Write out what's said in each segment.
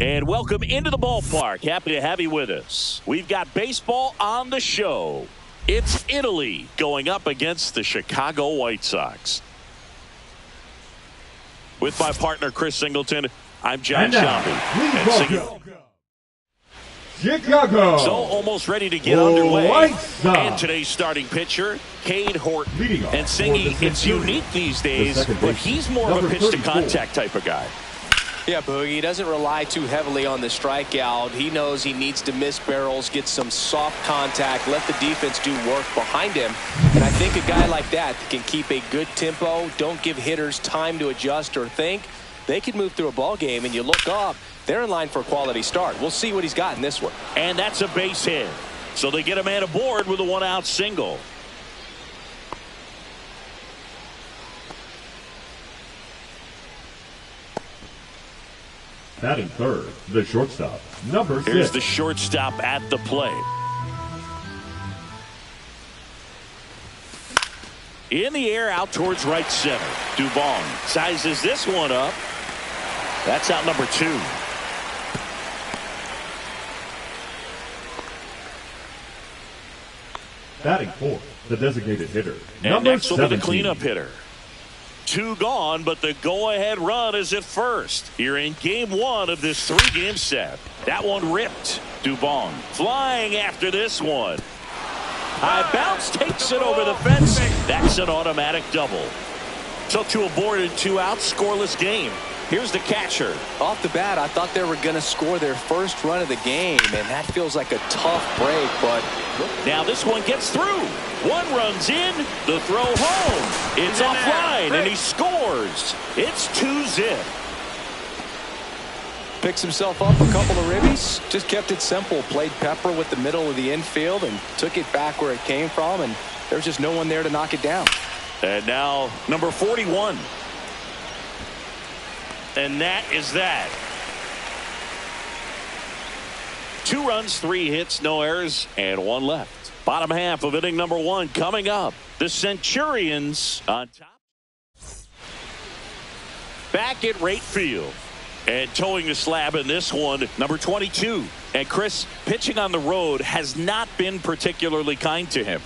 And welcome into the ballpark. Happy to have you with us. We've got baseball on the show. It's Italy going up against the Chicago White Sox. With my partner, Chris Singleton, I'm John Shelby. Chicago. So almost ready to get underway. And today's starting pitcher, Cade Horton. And Singy, it's unique these days, but he's more of a pitch-to-contact type of guy. Yeah, Boogie, he doesn't rely too heavily on the strikeout. He knows he needs to miss barrels, get some soft contact, let the defense do work behind him. And I think a guy like that can keep a good tempo, don't give hitters time to adjust or think. They can move through a ball game, and you look up, they're in line for a quality start. We'll see what he's got in this one. And that's a base hit. So they get a man aboard with a one-out single. Batting third, the shortstop, number 6. Here's the shortstop at the plate. In the air, out towards right center. Duvall sizes this one up. That's out number 2. Batting fourth, the designated hitter, And number next will 17. be the cleanup hitter. 2 gone, but the go-ahead run is at first. Here in game 1 of this 3-game set. That one ripped. Dubon flying after this one. High bounce takes it over the fence. That's an automatic double. So 2 aboard and 2 out, scoreless game. Here's the catcher. Off the bat, I thought they were going to score their first run of the game, and that feels like a tough break, but now this one gets through. 1 runs in, the throw home. It's offline, and he scores. It's 2-zip. Picks himself up a couple of ribbies, just kept it simple, played pepper with the middle of the infield and took it back where it came from, and there's just no one there to knock it down. And now number 41. And that is that. 2 runs, 3 hits, no errors, and 1 left. Bottom half of inning number 1 coming up. The Centurions on top. Back at right field. And towing the slab in this one, number 22. And Chris, pitching on the road has not been particularly kind to him.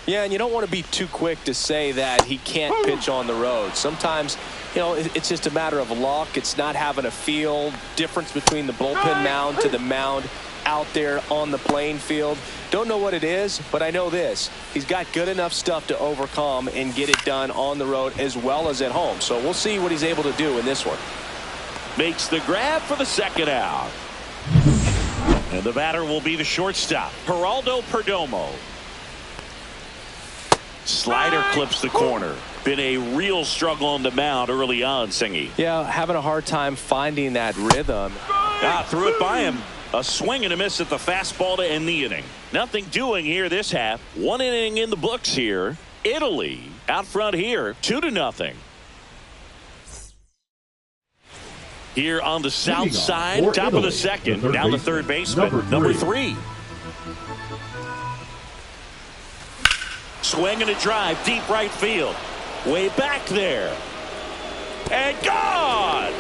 Yeah, and you don't want to be too quick to say that he can't pitch on the road. Sometimes, you know, it's just a matter of luck. It's not having a feel. Difference between the bullpen mound to the mound out there on the playing field. Don't know what it is, but I know this. He's got good enough stuff to overcome and get it done on the road as well as at home. So we'll see what he's able to do in this one. Makes the grab for the second out. And the batter will be the shortstop, Geraldo Perdomo. Slider clips the corner. Been a real struggle on the mound early on, Singy. Yeah, having a hard time finding that rhythm. Threw it by him. A swing and a miss at the fastball to end the inning. Nothing doing here this half. 1 inning in the books here. Italy out front here, 2-0. Here on the south side, top of the second, down the third baseman, number 3. Swing and a drive, deep right field. Way back there. And gone!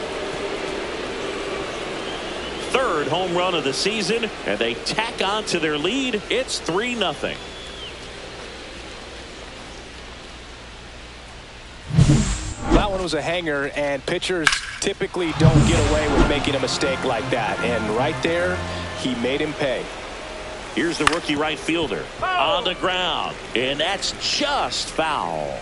3rd home run of the season, and they tack on to their lead. It's 3-0. That one was a hanger, and pitchers typically don't get away with making a mistake like that. And right there, he made him pay. Here's the rookie right fielder on the ground, and that's just foul.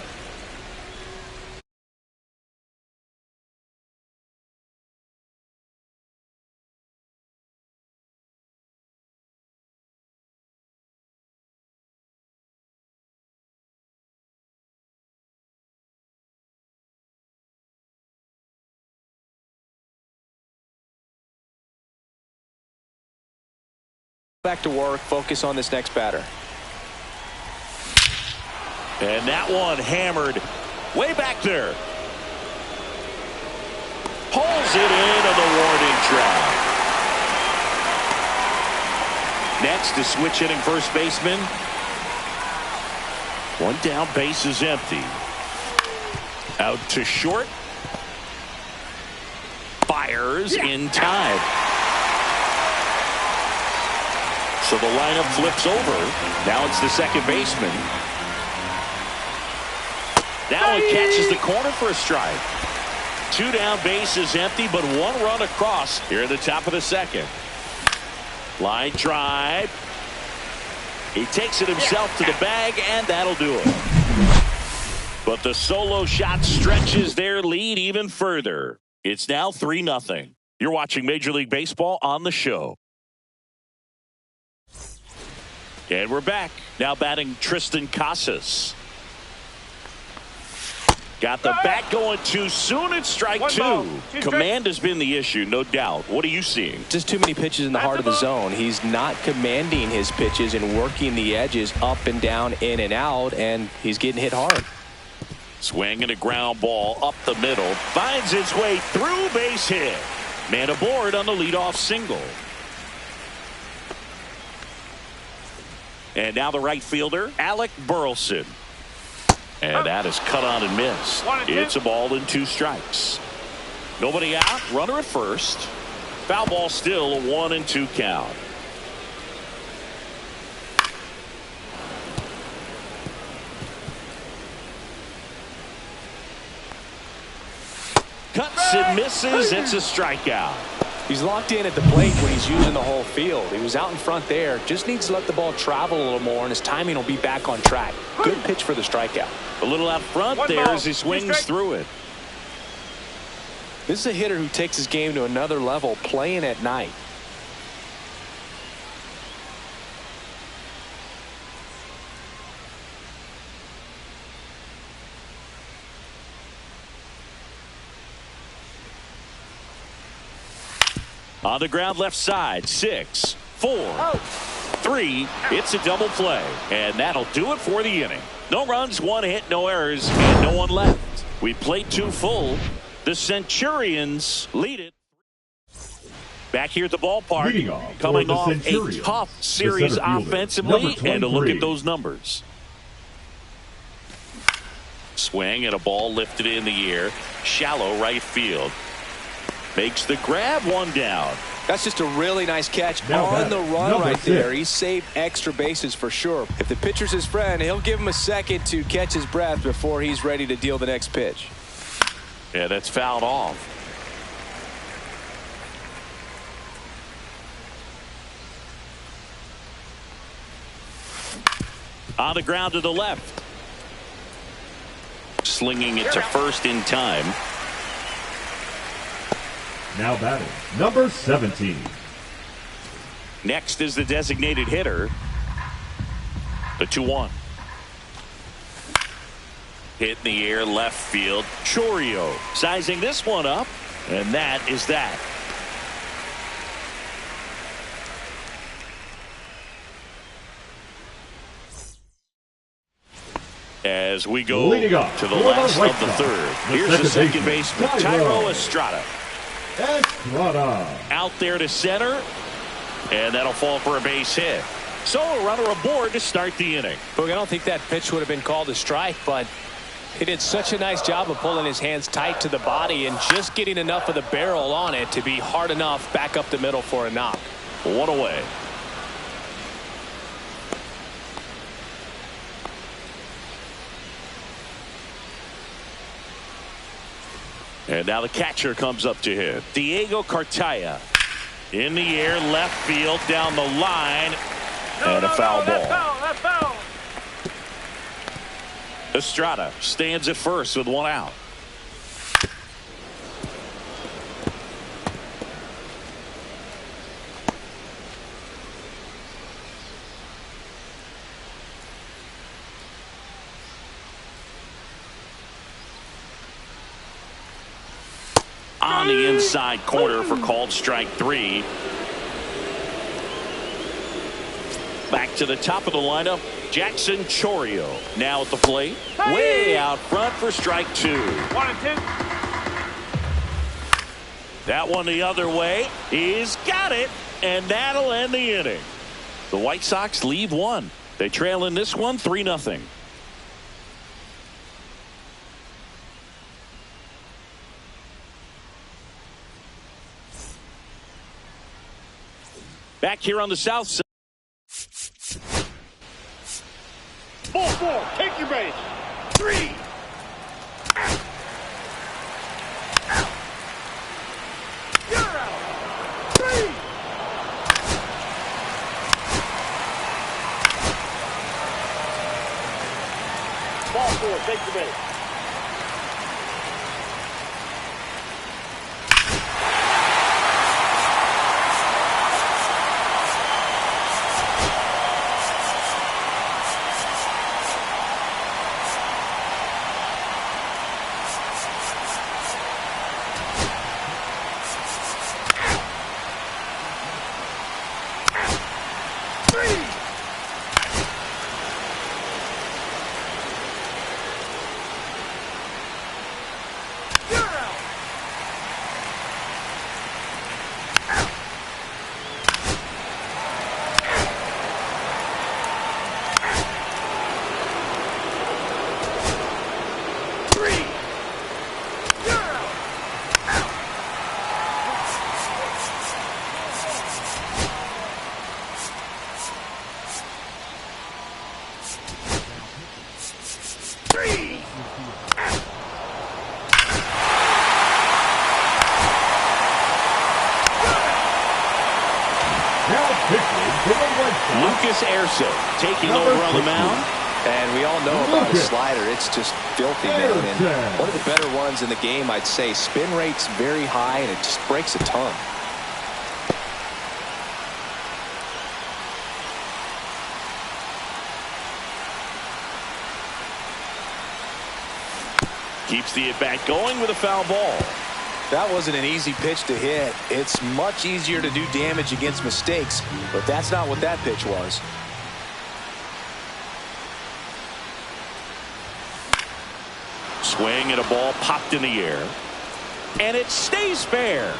Back to work, focus on this next batter. And that one hammered way back there. Pulls it into the warning track. Next is switch hitting first baseman. 1 down, base is empty. Out to short. Fires in time. So the lineup flips over. Now it's the second baseman. Now he catches the corner for a strike. 2 down, bases empty, but 1 run across here at the top of the second. Line drive. He takes it himself to the bag, and that'll do it. But the solo shot stretches their lead even further. It's now 3-0. You're watching Major League Baseball on the show. And we're back. Now batting Tristan Casas. Got the bat going too soon. It's strike 2. Command has been the issue, no doubt. What are you seeing? Just too many pitches in the heart of the zone. He's not commanding his pitches and working the edges up and down, in and out, and he's getting hit hard. Swing and a ground ball up the middle. Finds its way through, base hit. Man aboard on the leadoff single. And now the right fielder, Alec Burleson. And that is cut on and missed. It's a ball and 2 strikes. Nobody out. Runner at first. Foul ball still, a 1-2 count. Cuts and misses. It's a strikeout. He's locked in at the plate when he's using the whole field. He was out in front there. Just needs to let the ball travel a little more, and his timing will be back on track. Good pitch for the strikeout. A little out front there as he swings through it. This is a hitter who takes his game to another level, playing at night. On the ground left side, 6, 4, 3. It's a double play, and that'll do it for the inning. No runs, 1 hit, no errors, and no one left. We played 2 full. The Centurions lead it. Back here at the ballpark, coming off a tough series offensively, and a look at those numbers. Swing and a ball lifted in the air. Shallow right field. Makes the grab, 1 down. That's just a really nice catch on the run right there. He saved extra bases for sure. If the pitcher's his friend, he'll give him a second to catch his breath before he's ready to deal the next pitch. Yeah, that's fouled off. On the ground to the left. Slinging it to first in time. Now batting, number 17. Next is the designated hitter. The 2-1. Hit in the air, left field. Chourio sizing this one up, and that is that. As we go to the last of the third. Here's the second baseman, Thairo Estrada. Out there to center, and that'll fall for a base hit. So a runner aboard to start the inning. Look, I don't think that pitch would have been called a strike, but he did such a nice job of pulling his hands tight to the body and just getting enough of the barrel on it to be hard enough back up the middle for a knock. 1 away. And now the catcher comes up to him. Diego Cartaya. In the air, left field, down the line. And a foul ball. Estrada stands at first with 1 out. On the inside corner for called strike 3. Back to the top of the lineup, Jackson Chourio now at the plate. Way out front for strike 2. 1-2. That one the other way. He's got it, and that'll end the inning. The White Sox leave 1. They trail in this one 3-0. Back here on the south side. Ball 4, take your base. 3. You're out. 3. Ball 4, take your base. Taking over on the mound. And we all know about his slider. It's just filthy, man. And one of the better ones in the game, I'd say. Spin rate's very high, and it just breaks a ton. Keeps the at-bat going with a foul ball. That wasn't an easy pitch to hit. It's much easier to do damage against mistakes, but that's not what that pitch was. Swing and a ball popped in the air. And it stays fair.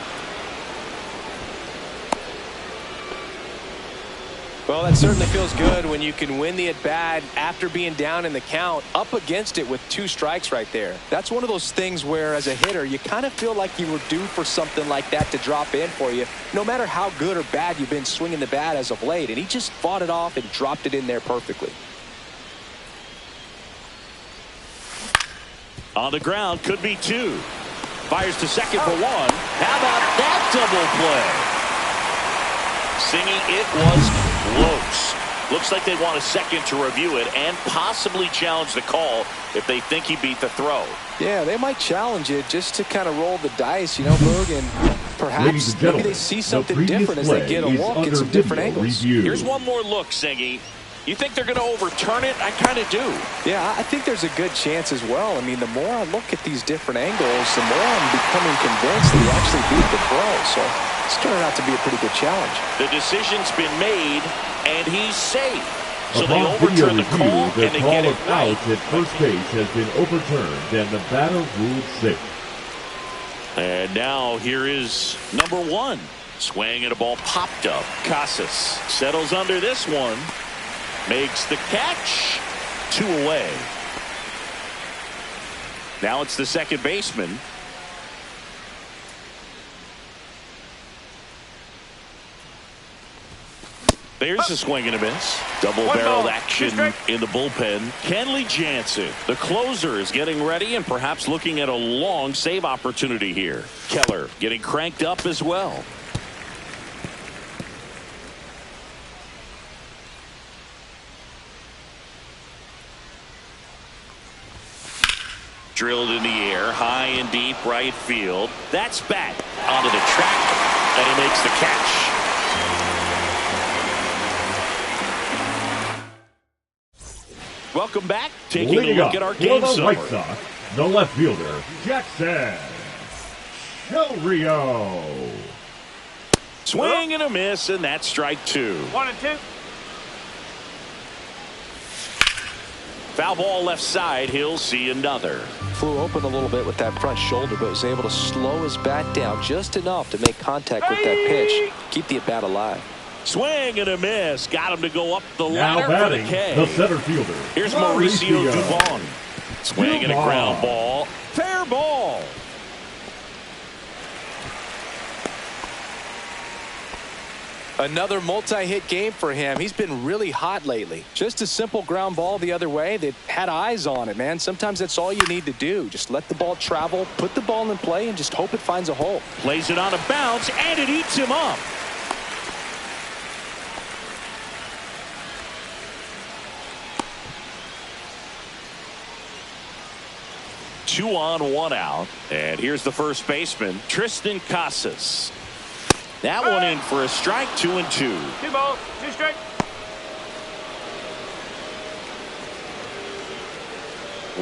Well, that certainly feels good when you can win the at-bat after being down in the count, up against it with 2 strikes right there. That's one of those things where, as a hitter, you kind of feel like you were due for something like that to drop in for you, no matter how good or bad you've been swinging the bat as of late. And he just fought it off and dropped it in there perfectly. On the ground, could be 2. Fires to second for 1. How about that double play? Singing it was close. Looks like they want a second to review it and possibly challenge the call if they think he beat the throw. Yeah, they might challenge it just to kind of roll the dice, you know, Boog, and perhaps maybe they see something different as they get a look at some different angles. Here's one more look, Singy. You think they're going to overturn it? I kind of do. Yeah, I think there's a good chance as well. I mean, the more I look at these different angles, the more I'm becoming convinced that he actually beat the throw. So it's turning out to be a pretty good challenge. The decision's been made, and he's safe. So Upon they overturn the review, call, the and they call get it of right. out at first base has been overturned, and the batter ruled safe. And now here is number 1. Swing and a ball popped up. Casas settles under this one. Makes the catch. 2 away. Now it's the second baseman. There's a swing and a miss. Double-barreled action in the bullpen. Kenley Jansen, the closer, is getting ready and perhaps looking at a long save opportunity here. Keller getting cranked up as well. Drilled in the air, high and deep right field. That's back onto the track, and he makes the catch. Welcome back. Taking a look at our game summary. White Sox, the left fielder, Jackson Del Rio. Swing and a miss, and that's strike 2. 1 and 2. Foul ball left side. He'll see another. Flew open a little bit with that front shoulder, but was able to slow his bat down just enough to make contact with that pitch. Keep the at-bat alive. Swing and a miss. Got him to go up the Now ladder for the batting, K. the center fielder. Here's Mauricio Dubon. Swing and a ground ball. Fair ball. Another multi-hit game for him. He's been really hot lately. Just a simple ground ball the other way that had eyes on it, man. Sometimes that's all you need to do. Just let the ball travel, put the ball in play, and just hope it finds a hole. Plays it on a bounce, and it eats him up. Two on, one out. And here's the first baseman, Tristan Casas. That one in for a strike, 2-2. 2 balls, 2 strikes.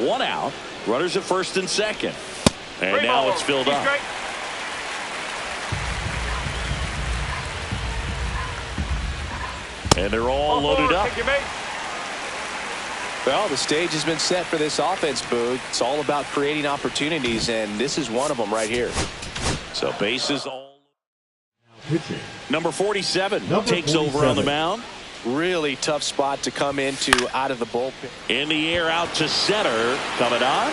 One out. Runners at first and second. And 3 now balls, it's filled 2 up. strikes. And they're all loaded up. Take your base. Well, the stage has been set for this offense, Boog. It's all about creating opportunities, and this is one of them right here. So bases all. Pitching. Number 47 takes 47. over on the mound. Really tough spot to come into out of the bullpen. In the air out to center. Coming on.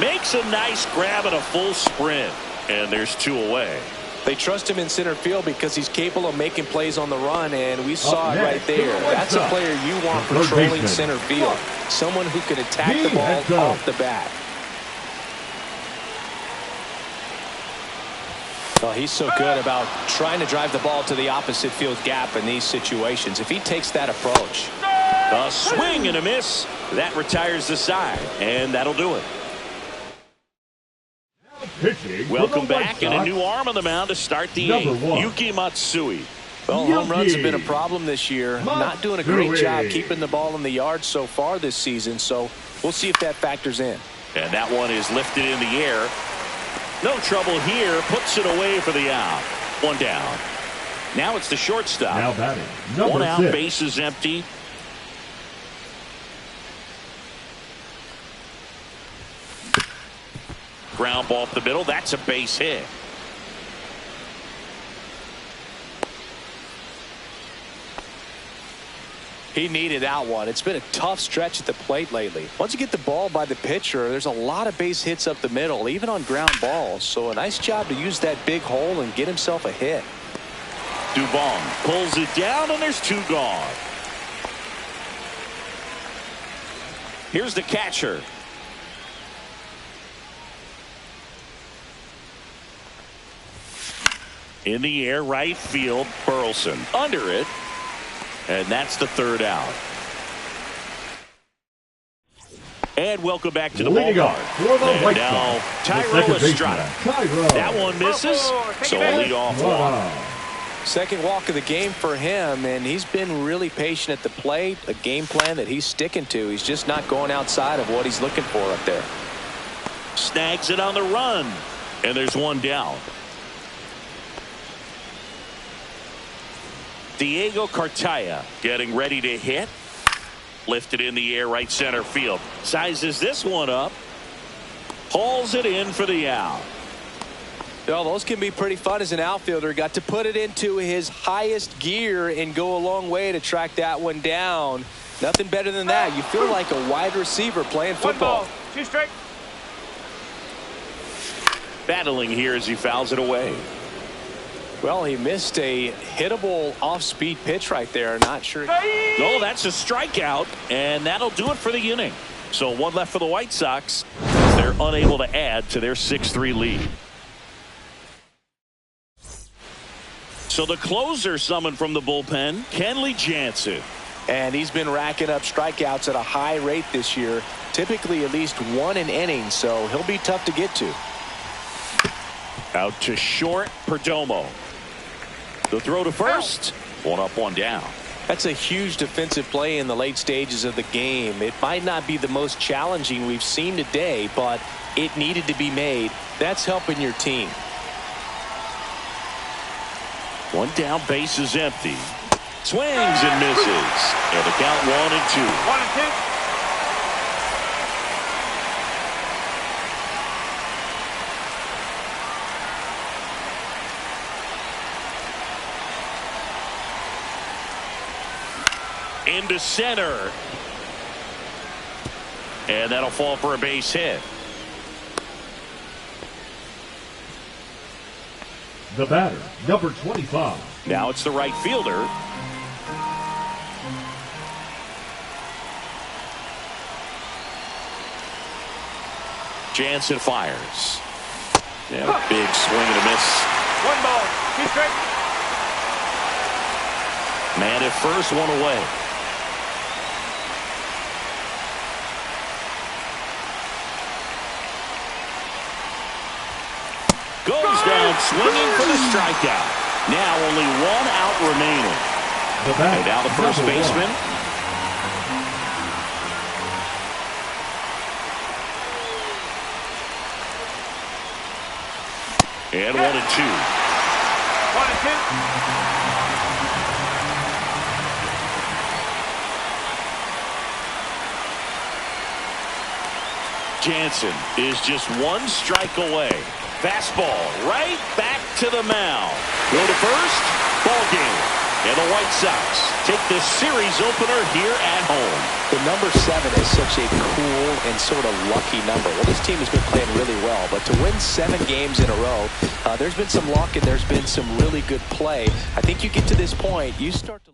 Makes a nice grab and a full sprint. And there's 2 away. They trust him in center field because he's capable of making plays on the run, and we saw it right there. That's a player you want patrolling center field. Someone who can attack the ball off the bat. Well, he's so good about trying to drive the ball to the opposite field gap in these situations. If he takes that approach. A swing and a miss. That retires the side, and that'll do it. Pitching. Welcome back, and a new arm on the mound to start the 8th. Yuki Matsui. Well, home runs have been a problem this year. Not doing a great job keeping the ball in the yard so far this season, so we'll see if that factors in. And that one is lifted in the air. No trouble here. Puts it away for the out. 1 down. Now it's the shortstop. Now batting. 1 out, 6. bases empty. Ground ball up the middle. That's a base hit. He needed that one. It's been a tough stretch at the plate lately. Once you get the ball by the pitcher, there's a lot of base hits up the middle, even on ground balls. So a nice job to use that big hole and get himself a hit. Dubon pulls it down, and there's 2 gone. Here's the catcher. In the air, right field, Burleson. Under it. And that's the 3rd out. And welcome back to the ballpark. And now Thairo Estrada. That one misses. So a leadoff walk. Second walk of the game for him, and he's been really patient at the plate. A game plan that he's sticking to. He's just not going outside of what he's looking for up there. Snags it on the run. And there's 1 down. Diego Cartaya getting ready to hit. Lifted in the air, right center field. Sizes this one up. Hauls it in for the out. Well, those can be pretty fun as an outfielder. Got to put it into his highest gear and go a long way to track that one down. Nothing better than that. You feel like a wide receiver playing football. 1 ball, 2 strikes. Battling here as he fouls it away. Well, he missed a hittable off-speed pitch right there. Not sure. No, that's a strikeout, and that'll do it for the inning. So 1 left for the White Sox. They're unable to add to their 6-3 lead. So the closer summoned from the bullpen, Kenley Jansen. And he's been racking up strikeouts at a high rate this year. Typically at least 1 an inning, so he'll be tough to get to. Out to short, Perdomo. The throw to first. 1 up, 1 down. That's a huge defensive play in the late stages of the game. It might not be the most challenging we've seen today, but it needed to be made. That's helping your team. 1 down, base is empty. Swings and misses. And the count 1-2. 1-2. Into center. And that'll fall for a base hit. The batter, number 25. Now it's the right fielder. Jansen fires. And a big swing and a miss. 1 ball, 2 strikes. Man at first, 1 away. Goes down swinging for the strikeout. Now only 1 out remaining. And now the first baseman. And 1 and 2. 1 and 2. Jansen is just 1 strike away. Fastball right back to the mound. Go to first. Ball game. And the White Sox take the series opener here at home. The number 7 is such a cool and sort of lucky number. Well, this team has been playing really well, but to win 7 games in a row, there's been some luck and there's been some really good play. I think you get to this point, you start to